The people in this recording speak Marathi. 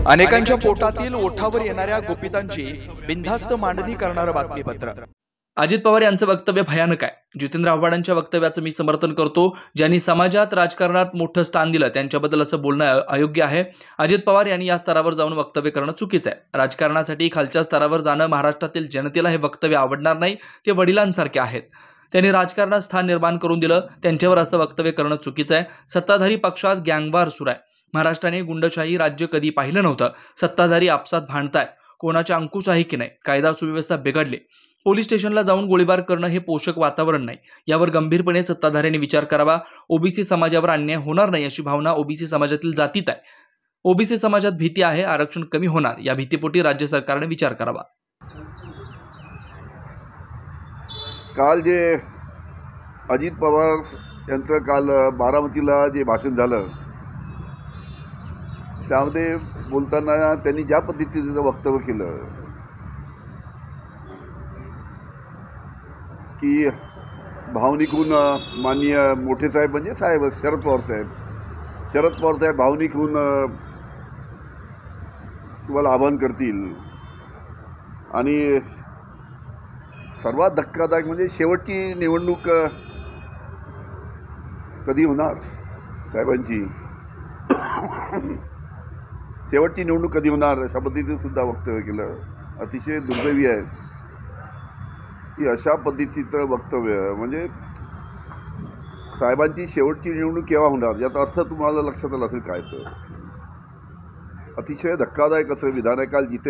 अनेकांच्या पोटातील ओठावर येणाऱ्या गुपितांची बिनधास्त मांडणी करणारं बातमीपत्र। अजित पवार यांचं वक्तव्य भयानक आहे। जितेंद्र आव्हाडांच्या वक्तव्याचं मी समर्थन करतो। ज्यांनी समाजात राजकारणात मोठं स्थान दिलं त्यांच्याबद्दल असं बोलणं अयोग्य आहे। अजित पवार यांनी या स्तरावर जाऊन वक्तव्य करणं चुकीचं आहे। राजकारणासाठी खालच्या स्तरावर जाणं महाराष्ट्रातील जनतेला हे वक्तव्य आवडणार नाही। ते वडिलांसारखे आहेत। त्यांनी राजकारणात स्थान निर्माण करून दिलं, त्यांच्यावर असं वक्तव्य करणं चुकीचं आहे। सत्ताधारी पक्षात गँगवार सुरू आहे। महाराष्ट्राने गुंडशाही राज्य कधी पाहिलं नव्हतं। सत्ताधारी आपसात भांडतायत, कोणाच्या अंकुश आहे की नाही, कायदा सुव्यवस्था बिघडली, पोलीस स्टेशनला जाऊन गोळीबार करणं हे पोषक वातावरण नाही। यावर गंभीरपणे सत्ताधाऱ्यांनी विचार करावा। ओबीसी समाजावर अन्याय होणार नाही अशी भावना ओबीसी समाजातील जातीत आहे। ओबीसी समाजात भीती आहे, आरक्षण कमी होणार या भीतीपोटी राज्य सरकारने विचार करावा। काल जे अजित पवार यांचं काल बारामतीला जे भाषण झालं त्यामध्ये बोलताना त्यांनी ज्या पद्धतीचं वक्तव्य केलं की भावनिकहून माननीय मोठे साहेब म्हणजे साहेब शरद पवार साहेब भावनिकहून तुम्हाला आवाहन करतील आणि सर्वात धक्कादायक म्हणजे शेवटची निवडणूक कधी होणार साहेबांची शेवटची निवडणूक कधी होणार अशा पद्धतीचं सुद्धा वक्तव्य केलं। अतिशय दुर्दैवी आहे की अशा पद्धतीचं वक्तव्य म्हणजे साहेबांची शेवटची निवडणूक केव्हा होणार याचा अर्थ तुम्हाला लक्षात आला असेल काय तर अतिशय धक्कादायक असं विधान आहे। काल जिथे